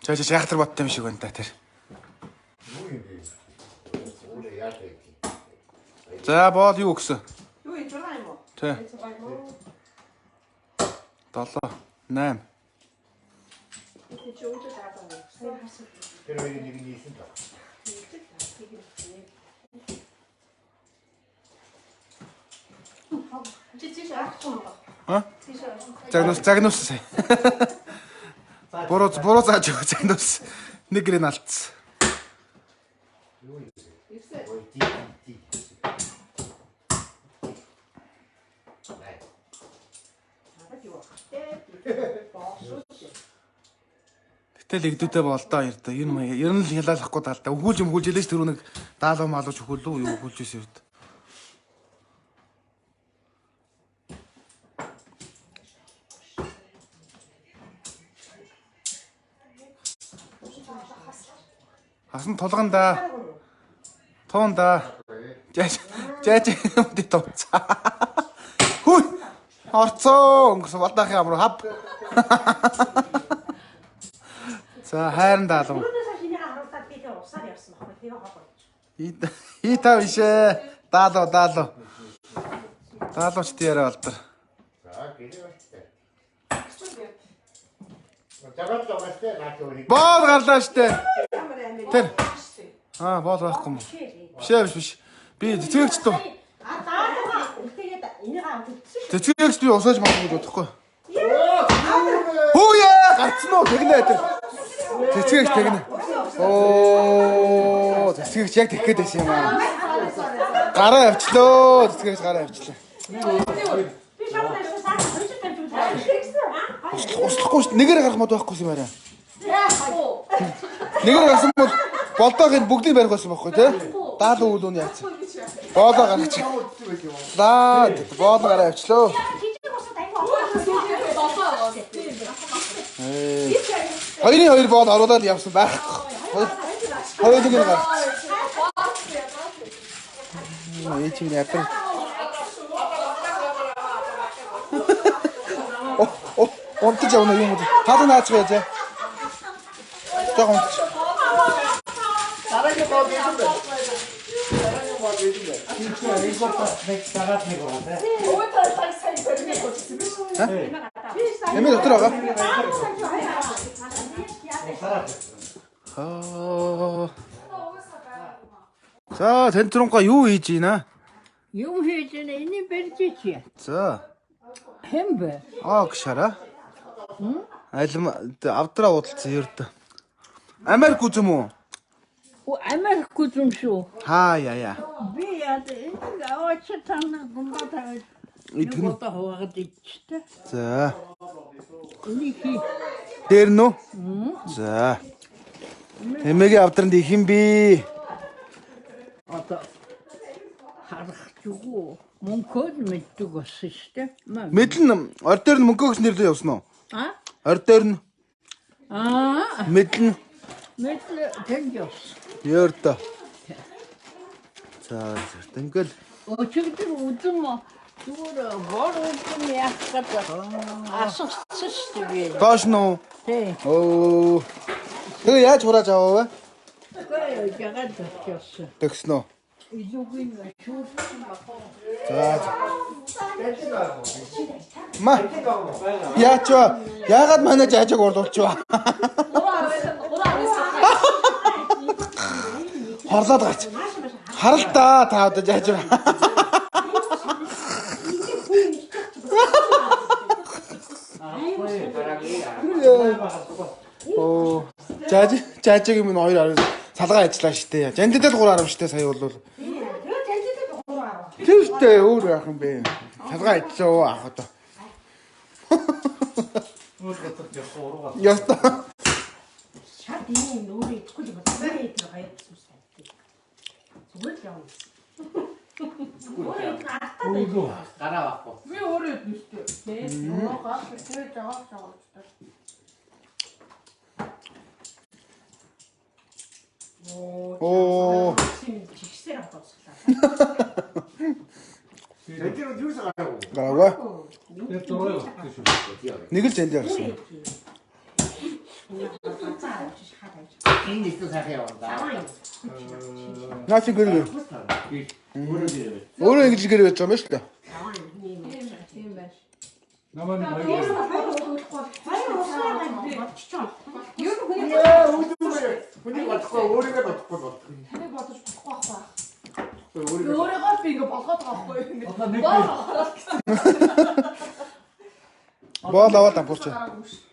За яхтар бодтой юм шиг байна та тэр. За бод юу гэсэн? Юу энэ 6 юм уу? Тэ. 7 8. Чи өөдөө даадаа байна. Сайн хасах. Тэр хоёрын нэг нь ийсэн та. Чи тийш авахгүй юм ба? А? Загнуус сая. Буруу зааж өгөө загнуус. Нэг гэрээ алдсан. Юу юм? Ирсэ. Ой ди. Тэгэл игдүүтэй болдоо ярдаа. Ер нь л хялаалахгүй даалдаа. Өгүүлж хэлээч тэр нэг даалуу маалууч өгүүлүү юу өгүүлж ийсэн юм. Хасан тулганда. Туунда. Жаач юмд тууцаа. Хүй. Орцоо өнгөс болдаах юм руу хав. За хайран даалуу. Итав ишээ. Даалуу. Даалууч тийрээ болдор. За гэрээ болтой. Жагаад логостэй наачуури. Боол гарлаа штэ. Тэр. Боол байхгүй юм. Биш. Би цэцгэгч дөө. Тэгээд энийг авчихсан. Цэцгэгч би усааж магадгүй бодохгүй. Хүүе гарцсан уу тэгнэ тэр. Цэцгэгч тэгнэ. Оо цэцгэгч яг тэгэх гээд байсан юм аа. Гараа авчлаа. Цэцгэгч гараа авчлаа. Би шавнаа саа хөрчтэй тавьчихсан. Услахгүй шүү. Нэгээр гарах мод байхгүй юм арай. Яахгүй. Нэгээр гарсан бол болдоог нь бүгдийг барих байсан байхгүй тий? Даалуу үлүүн яац. Боолоо гаргач. Лаа боол гараа авчлаа. Хоёрын боол оруулаад явсан байхгүй. Хоёрыг нь гаргач. Эцэг ядар. Онтож явна юм уу? Таад наач байжээ. Жогон. Дараагийн бод ийсэн бэ? Дараагийн бод ийсэн бэ? Энэ гот нэг сагаад нэг гоо тэ. Өөдөө сайн көрнө гэсэн биш үү? Эмээ дотор байгаа. За танд руугаа юу хийж ийна? Юм хийж байна. Энийг барьж чи. За. Хэн бэ? Гшара. Алим авдраа удалцсан ердөө. Америк үзм үү? Америк үзм шүү. Яа. Би яа энэ аваач тань гомбата. Идэгнэ. Гомбата хаваад ичтэй. За. Энийг Дээр нөө? За. Эмээгийн авдранд их юм би. одоо харах зүгөө мөнгөд мэддэг болсон шүү дээ. Мэдлэн ор дээр нь мөнгө өгснээр л явсан уу? Ор дээр нь мэдлэн тэнд яс. ердөө. За тэнгэл Өчигдөр үзэн зүгээр бор үзэн яах гэдэг асуусан шүү дээ. доош нь. Тий. Оо. Тэгээ яаж хурааж аваа вэ? Гэхдээ ягаад төгссөн. Төгснөө. Изүүгийн шүүрсэн бахаа. За. Ма. Яагаад манай жаажаг урдуулчихваа? Хорлоод гарч. Харалтаа та одоо жаажаг. Оо. Жаажаг юм хоёр арга салгаа ажиллаа штэ. Жандидэл 3 арга штэ сая бол. Тэртэй өөр яах юм бэ? Салгаа ажиллаа ах одоо. Өөр готор явах уруугаа. Яста. Шат ийм өөрөө идэхгүй л байна. Тэр хоёр зүйлстэй. Зүгээр л явна. Үгүй гараа авахгүй. Би өөрөө идэхгүй. Тэ. Ногоо тэр жагаа. Оо. Жигсээр авчихлаа. Эдгээр юу сагаав? Гараа. Тэр дөрөв гэж. Нэг л зэнд явсан. Энэ их сайхан яваа. Наач гэр. Өөрөө ингэж гэр байж байгаа юм шүү дээ. Тийм байж. Намаа нэг Хүний бодохгүй өөрийгөө бодохгүй бол. Таны бодож болохгүй байх. Өөрийгөө Өөрийгөө би ингээ болгоод байгаа байхгүй юу? одоо нэг Боол аваад ампуурч. Гараагүй шүү.